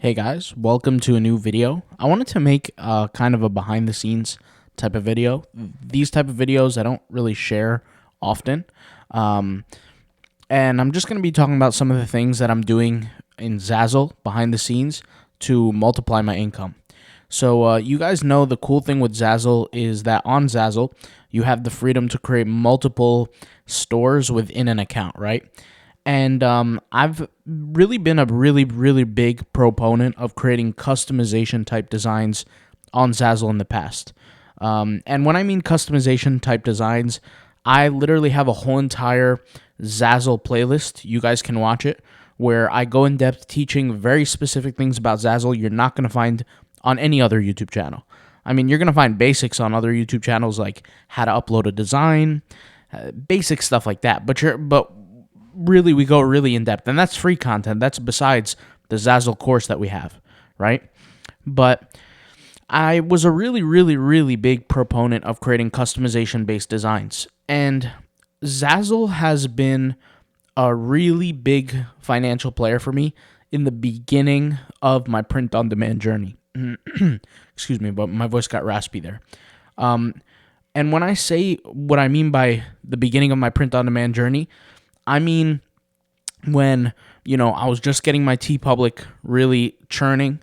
Hey guys, welcome to a new video. I wanted to make kind of a behind the scenes type of video. These type of videos I don't really share often. Um, and I'm just going to be talking about some of the things that I'm doing in Zazzle behind the scenes to multiply my income. So you guys know the cool thing with Zazzle is that on Zazzle, you have the freedom to create multiple stores within an account, right? And I've really been a really big proponent of creating customization type designs on Zazzle in the past. And when I mean customization type designs, I literally have a whole entire Zazzle playlist. You guys can watch it, where I go in depth teaching very specific things about Zazzle you're not going to find on any other YouTube channel. I mean, you're going to find basics on other YouTube channels like how to upload a design, basic stuff like that. But really, we go really in depth, and that's free content. That's besides the Zazzle course that we have, right? But I was a really big proponent of creating customization based designs, and Zazzle has been a really big financial player for me in the beginning of my print on demand journey. Excuse me, but my voice got raspy there. And when I say what I mean by the beginning of my print on demand journey, I mean when, I was just getting my TeePublic really churning,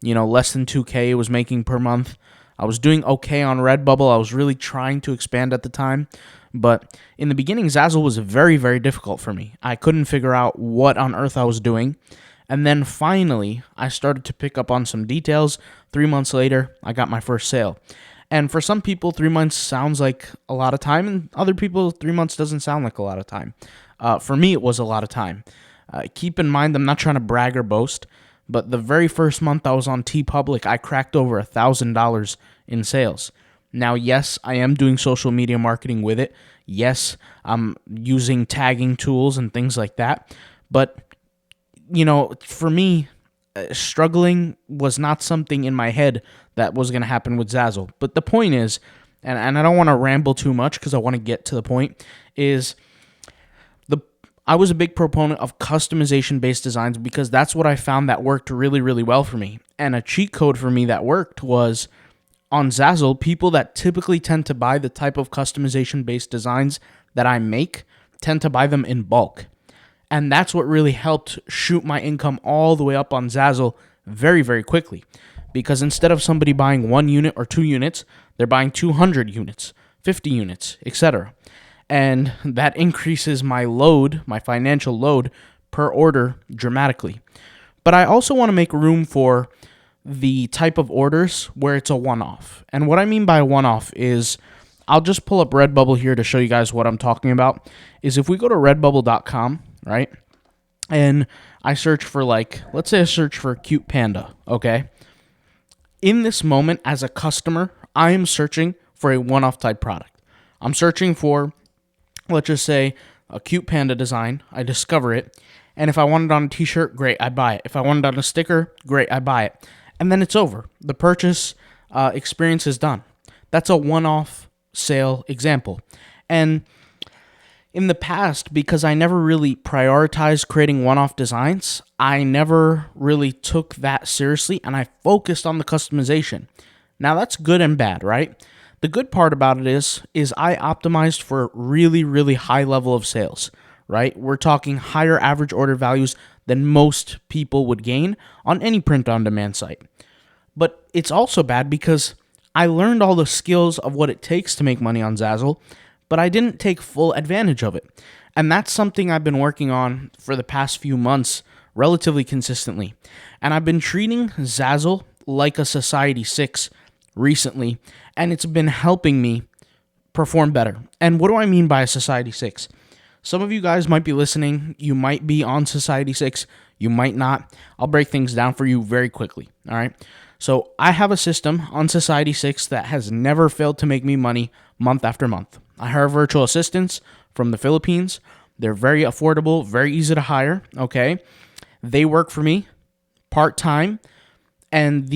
less than 2K it was making per month. I was doing okay on Redbubble. I was really trying to expand at the time. But in the beginning, Zazzle was very difficult for me. I couldn't figure out what on earth I was doing. And then finally, I started to pick up on some details. 3 months later, I got my first sale. And for some people, 3 months sounds like a lot of time, and other people, 3 months doesn't sound like a lot of time. For me, it was a lot of time. Keep in mind, I'm not trying to brag or boast, but the very first month I was on TeePublic, I cracked over $1,000 in sales. Now, yes, I am doing social media marketing with it. Yes, I'm using tagging tools and things like that. But, for me, struggling was not something in my head that was going to happen with Zazzle. But the point is, and I don't want to ramble too much because I want to get to the point, is I was a big proponent of customization-based designs because that's what I found that worked really well for me. And a cheat code for me that worked was on Zazzle, people that typically tend to buy the type of customization-based designs that I make tend to buy them in bulk. And that's what really helped shoot my income all the way up on Zazzle very quickly. Because instead of somebody buying 1 unit or 2 units, they're buying 200 units, 50 units, etc. And that increases my load, my financial load per order dramatically. But I also want to make room for the type of orders where it's a one-off. And what I mean by a one-off is, I'll just pull up Redbubble here to show you guys what I'm talking about, is if we go to redbubble.com, right, and I search for let's say I search for cute panda, okay? In this moment, as a customer, I am searching for a one-off type product. I'm searching for, let's just say, a cute panda design. I discover it. And if I want it on a t-shirt, great, I buy it. If I want it on a sticker, great, I buy it. And then it's over. The purchase experience is done. That's a one-off sale example. And in the past, because I never really prioritized creating one-off designs, I never really took that seriously, and I focused on the customization. Now, that's good and bad, right? The good part about it is I optimized for really high level of sales, right? We're talking higher average order values than most people would gain on any print-on-demand site. But it's also bad because I learned all the skills of what it takes to make money on Zazzle, but I didn't take full advantage of it. And that's something I've been working on for the past few months relatively consistently. And I've been treating Zazzle like a Society 6 recently, and it's been helping me perform better. And what do I mean by a Society 6? Some of you guys might be listening. You might be on Society 6. You might not. I'll break things down for you very quickly, all right? So I have a system on Society 6 that has never failed to make me money month after month. I hire virtual assistants from the Philippines. They're very affordable, very easy to hire, okay? They work for me part-time, and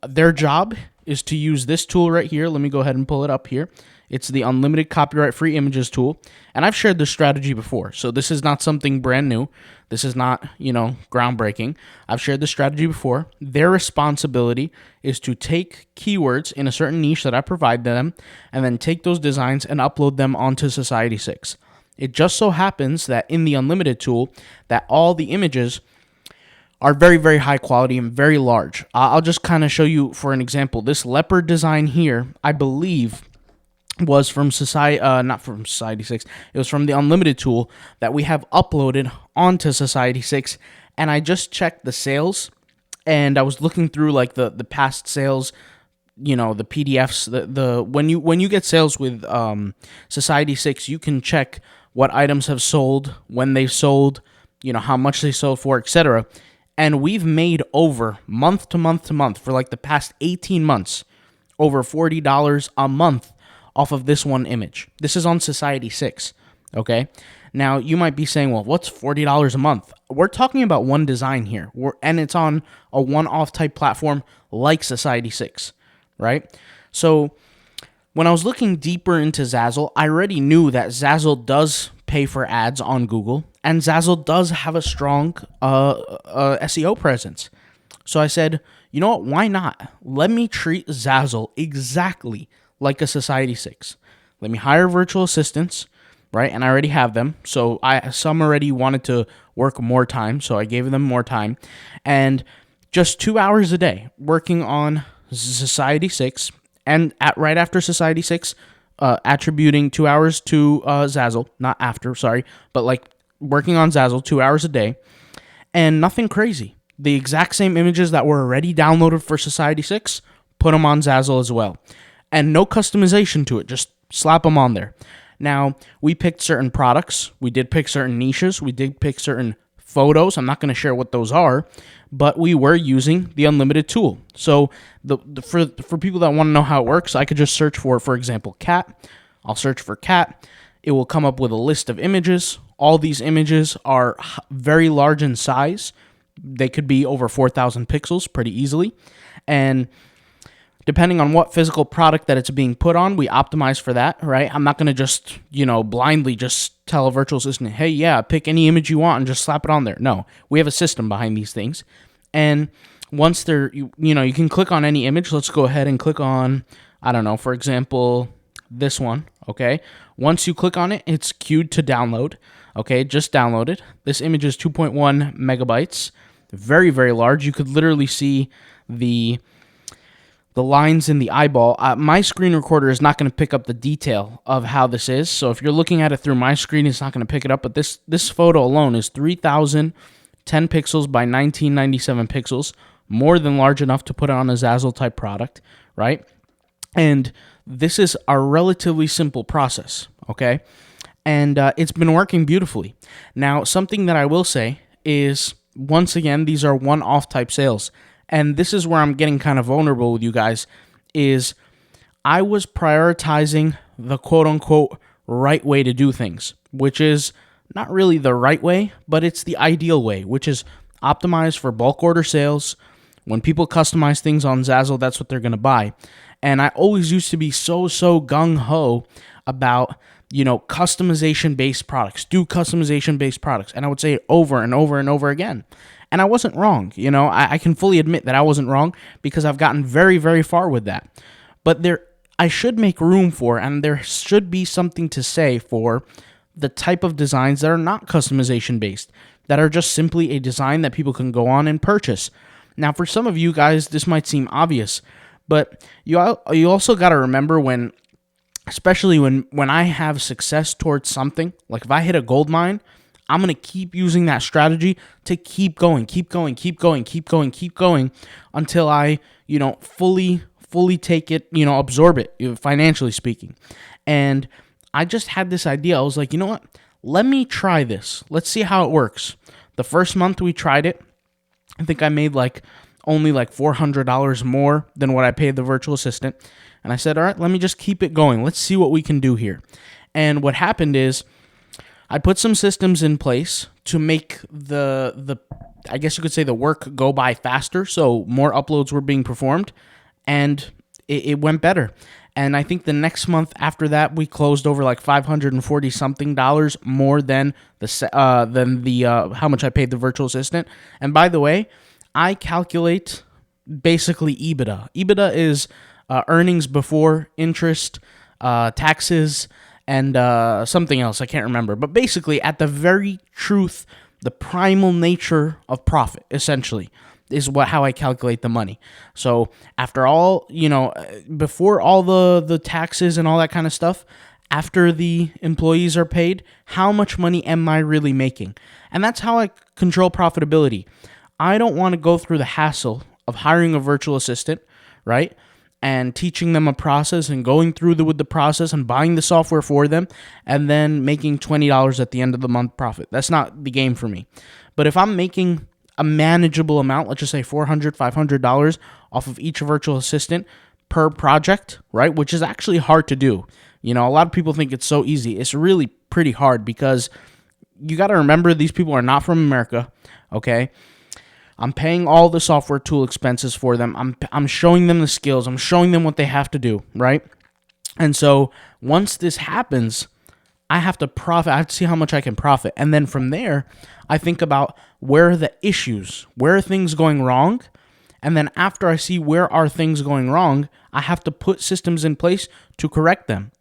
their job is to use this tool right here. Let me go ahead and pull it up here. It's the unlimited copyright-free images tool, and I've shared this strategy before, so this is not something brand new. This is not, groundbreaking. I've shared this strategy before. Their responsibility is to take keywords in a certain niche that I provide them, and then take those designs and upload them onto Society6. It just so happens that in the unlimited tool, that all the images are very, very high quality and very large. I'll just kind of show you for an example. This leopard design here, I believe, was from not from Society6. It was from the unlimited tool that we have uploaded onto Society6. And I just checked the sales, and I was looking through like the past sales, the PDFs. When you get sales with Society6, you can check what items have sold, when they sold, how much they sold for, etc. And we've made over month to month to month for like the past 18 months, over $40 a month off of this one image. This is on Society6, okay? Now, you might be saying, well, what's $40 a month? We're talking about one design here, and it's on a one-off type platform like Society6, right? So when I was looking deeper into Zazzle, I already knew that Zazzle does pay for ads on Google, and Zazzle does have a strong SEO presence. So I said, you know what, why not? Let me treat Zazzle exactly like a Society6. Let me hire virtual assistants, right? And I already have them. So some already wanted to work more time, so I gave them more time. And just 2 hours a day working on Society6, and right after Society6, attributing 2 hours to Zazzle, not after, sorry, but like working on Zazzle 2 hours a day, and nothing crazy. The exact same images that were already downloaded for Society6, put them on Zazzle as well. And no customization to it, just slap them on there. Now, we picked certain products, we did pick certain niches, we did pick certain photos. I'm not going to share what those are, but we were using the unlimited tool. So for people that want to know how it works, I could just search for example, cat. I'll search for cat. It will come up with a list of images. All these images are very large in size. They could be over 4,000 pixels pretty easily. And depending on what physical product that it's being put on, we optimize for that, right? I'm not going to just, blindly just tell a virtual assistant, hey, yeah, pick any image you want and just slap it on there. No, we have a system behind these things. And once you can click on any image. Let's go ahead and click on, I don't know, for example, this one, okay? Once you click on it, it's queued to download, okay? Just downloaded. This image is 2.1 megabytes, very, very large. You could literally see the lines in the eyeball. My screen recorder is not going to pick up the detail of how this is. So if you're looking at it through my screen, it's not going to pick it up. But this photo alone is 3,010 pixels by 1997 pixels, more than large enough to put it on a Zazzle type product, right? And this is a relatively simple process, okay? And it's been working beautifully. Now, something that I will say is, once again, these are one-off type sales. And this is where I'm getting kind of vulnerable with you guys, is I was prioritizing the quote-unquote right way to do things, which is not really the right way, but it's the ideal way, which is optimized for bulk order sales. When people customize things on Zazzle, that's what they're going to buy. And I always used to be so gung-ho about, customization-based products. Do customization-based products. And I would say it over and over and over again. And I wasn't wrong. I can fully admit that I wasn't wrong, because I've gotten very, very far with that. But I should make room for, and there should be something to say for the type of designs that are not customization-based, that are just simply a design that people can go on and purchase. Now, for some of you guys, this might seem obvious, but you also got to remember especially when I have success towards something, like if I hit a gold mine, I'm going to keep using that strategy to keep going until I, fully take it, absorb it, financially speaking. And I just had this idea. I was like, you know what? Let me try this. Let's see how it works. The first month we tried it, I think I made only $400 more than what I paid the virtual assistant. And I said, all right, let me just keep it going. Let's see what we can do here. And what happened is, I put some systems in place to make the I guess you could say the work go by faster, so more uploads were being performed, and it went better. And I think the next month after that, we closed over like $540 something more than the how much I paid the virtual assistant. And by the way, I calculate basically EBITDA. EBITDA is earnings before interest, taxes, and something else. I can't remember. But basically, at the very truth, the primal nature of profit, essentially, is how I calculate the money. So after all, before all the taxes and all that kind of stuff, after the employees are paid, how much money am I really making? And that's how I control profitability. I don't want to go through the hassle of hiring a virtual assistant, right? And teaching them a process and going through with the process and buying the software for them and then making $20 at the end of the month profit. That's not the game for me. But if I'm making a manageable amount, let's just say $400, $500 off of each virtual assistant per project, right? Which is actually hard to do. A lot of people think it's so easy. It's really pretty hard because you got to remember these people are not from America, okay? I'm paying all the software tool expenses for them. I'm showing them the skills. I'm showing them what they have to do, right? And so once this happens, I have to profit. I have to see how much I can profit. And then from there, I think about where are the issues? Where are things going wrong? And then after I see where are things going wrong, I have to put systems in place to correct them.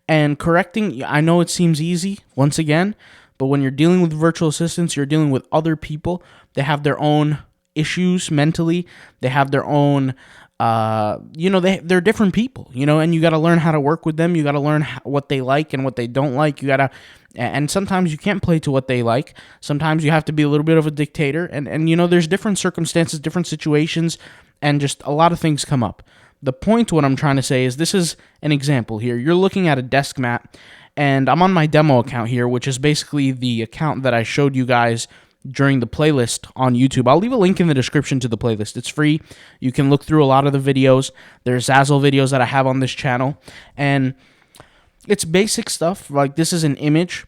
And correcting, I know it seems easy, once again, but when you're dealing with virtual assistants, you're dealing with other people. They have their own issues mentally. They have their own, they're different people, and you got to learn how to work with them. You got to learn what they like and what they don't like. And sometimes you can't play to what they like. Sometimes you have to be a little bit of a dictator. And there's different circumstances, different situations, and just a lot of things come up. The point, what I'm trying to say is this is an example here. You're looking at a desk mat, and I'm on my demo account here, which is basically the account that I showed you guys during the playlist on YouTube. I'll leave a link in the description to the playlist. It's free. You can look through a lot of the videos. There's Zazzle videos that I have on this channel, and it's basic stuff. Like this is an image,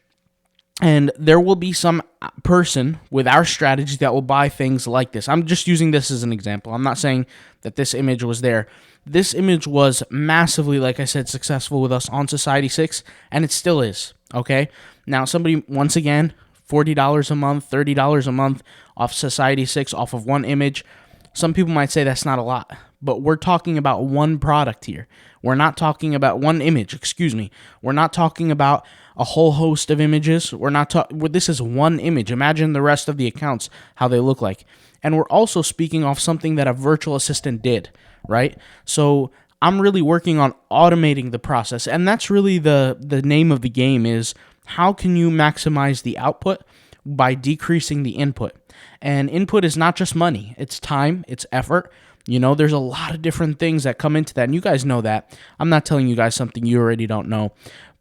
and there will be some person with our strategy that will buy things like this. I'm just using this as an example. I'm not saying that this image was there. This image was massively, like I said, successful with us on Society 6, and it still is, okay? Now, somebody, once again, $40 a month, $30 a month off Society 6, off of one image. Some people might say that's not a lot, but we're talking about one product here. We're not talking about one image, excuse me. We're not talking about a whole host of images. This is one image. Imagine the rest of the accounts, how they look like. And we're also speaking off something that a virtual assistant did, right? So I'm really working on automating the process, and that's really the name of the game is how can you maximize the output by decreasing the input? And input is not just money. It's time, it's effort. There's a lot of different things that come into that, and you guys know that. I'm not telling you guys something you already don't know.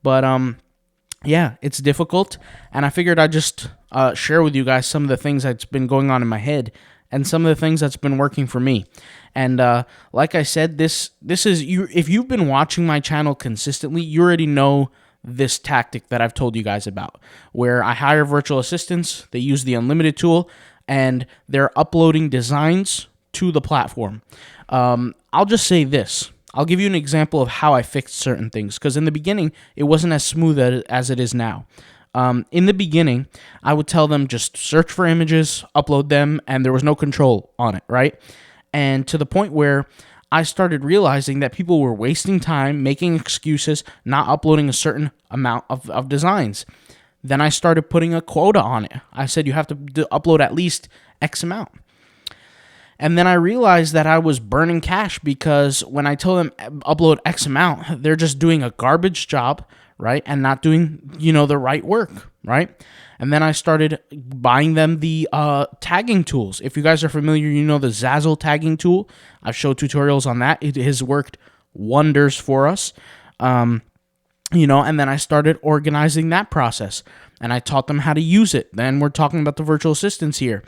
But, yeah, it's difficult, and I figured I'd just share with you guys some of the things that's been going on in my head and some of the things that's been working for me. And like I said, this is you. If you've been watching my channel consistently, you already know this tactic that I've told you guys about, where I hire virtual assistants, they use the unlimited tool, and they're uploading designs to the platform. I'll just say this. I'll give you an example of how I fixed certain things, because in the beginning, it wasn't as smooth as it is now. In the beginning, I would tell them just search for images, upload them, and there was no control on it, right? And to the point where I started realizing that people were wasting time, making excuses, not uploading a certain amount of designs. Then I started putting a quota on it. I said you have to upload at least X amount. And then I realized that I was burning cash because when I told them upload X amount, they're just doing a garbage job, right? And not doing, the right work, right? And then I started buying them the tagging tools. If you guys are familiar, the Zazzle tagging tool. I've showed tutorials on that. It has worked wonders for us. And then I started organizing that process. And I taught them how to use it. Then we're talking about the virtual assistants here.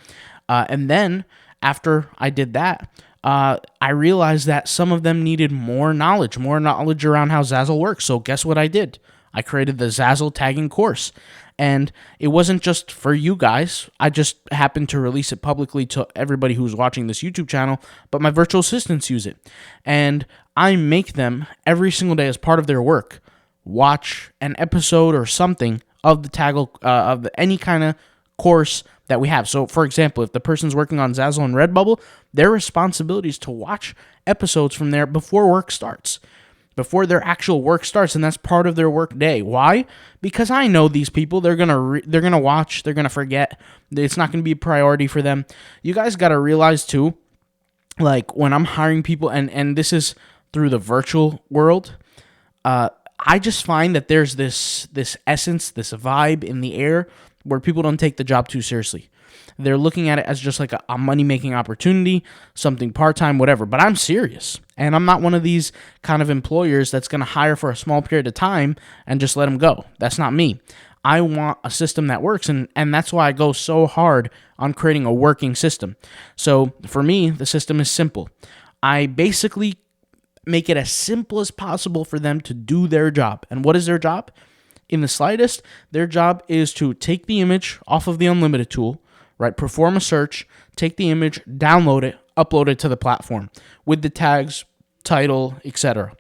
And then after I did that, I realized that some of them needed more knowledge around how Zazzle works. So guess what I did? I created the Zazzle tagging course. And it wasn't just for you guys. I just happened to release it publicly to everybody who's watching this YouTube channel, but my virtual assistants use it. And I make them every single day as part of their work watch an episode or something of the Taggle, of any kind of course that we have. So, for example, if the person's working on Zazzle and Redbubble, their responsibility is to watch episodes from there before work starts, before their actual work starts, and that's part of their work day. Why? Because I know these people. They're gonna watch. They're gonna forget. It's not gonna be a priority for them. You guys got to realize too, like when I'm hiring people, and this is through the virtual world. I just find that there's this essence, this vibe in the air where people don't take the job too seriously. They're looking at it as just like a money-making opportunity, something part-time, whatever. But I'm serious, and I'm not one of these kind of employers that's going to hire for a small period of time and just let them go. That's not me. I want a system that works, and that's why I go so hard on creating a working system. So for me, the system is simple. I basically make it as simple as possible for them to do their job. And what is their job? In the slightest, their job is to take the image off of the unlimited tool, right? Perform a search, take the image, download it, upload it to the platform with the tags, title, etc.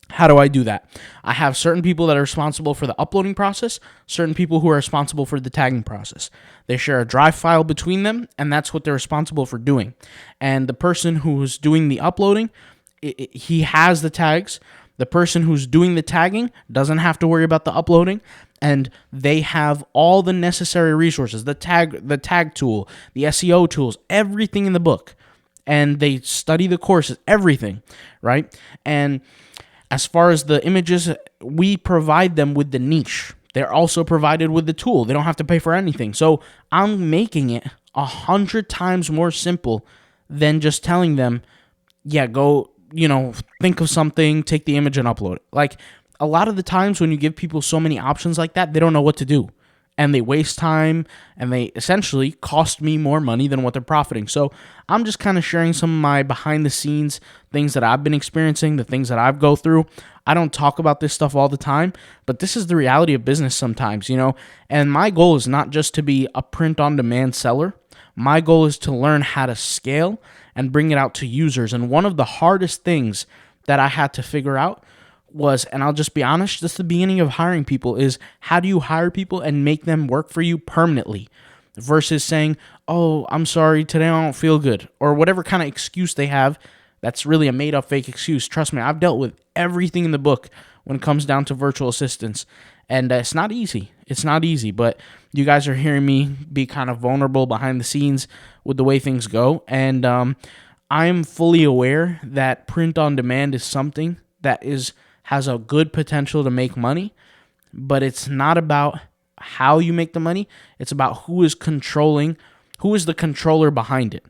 How do I do that? I have certain people that are responsible for the uploading process, certain people who are responsible for the tagging process. They share a drive file between them, and that's what they're responsible for doing. And the person who's doing the uploading, he has the tags. The person who's doing the tagging doesn't have to worry about the uploading, and they have all the necessary resources, the tag tool, the SEO tools, everything in the book. And they study the courses, everything, right? And as far as the images, we provide them with the niche. They're also provided with the tool. They don't have to pay for anything. So I'm making it 100 times more simple than just telling them, yeah, go, think of something, take the image and upload it. Like a lot of the times when you give people so many options like that, they don't know what to do. And they waste time, and they essentially cost me more money than what they're profiting. So I'm just kind of sharing some of my behind the scenes things that I've been experiencing, the things that I've go through. I don't talk about this stuff all the time, but this is the reality of business sometimes, And my goal is not just to be a print-on-demand seller. My goal is to learn how to scale and bring it out to users. And one of the hardest things that I had to figure out was, and I'll just be honest, just the beginning of hiring people is how do you hire people and make them work for you permanently versus saying, oh, I'm sorry, today I don't feel good, or whatever kind of excuse they have. That's really a made up fake excuse. Trust me, I've dealt with everything in the book when it comes down to virtual assistants. And it's not easy. It's not easy, but you guys are hearing me be kind of vulnerable behind the scenes with the way things go. And I'm fully aware that print on demand is something that has a good potential to make money, but it's not about how you make the money. It's about who is the controller behind it.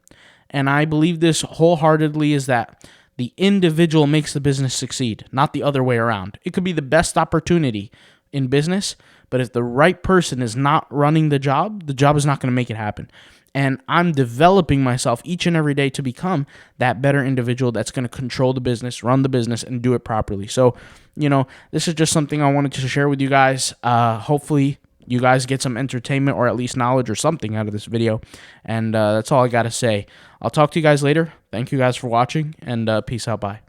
And I believe this wholeheartedly is that the individual makes the business succeed, not the other way around. It could be the best opportunity in business, but if the right person is not running the job is not going to make it happen. And I'm developing myself each and every day to become that better individual that's going to control the business, run the business, and do it properly. So, this is just something I wanted to share with you guys. Hopefully, you guys get some entertainment or at least knowledge or something out of this video. And that's all I got to say. I'll talk to you guys later. Thank you guys for watching, and peace out. Bye.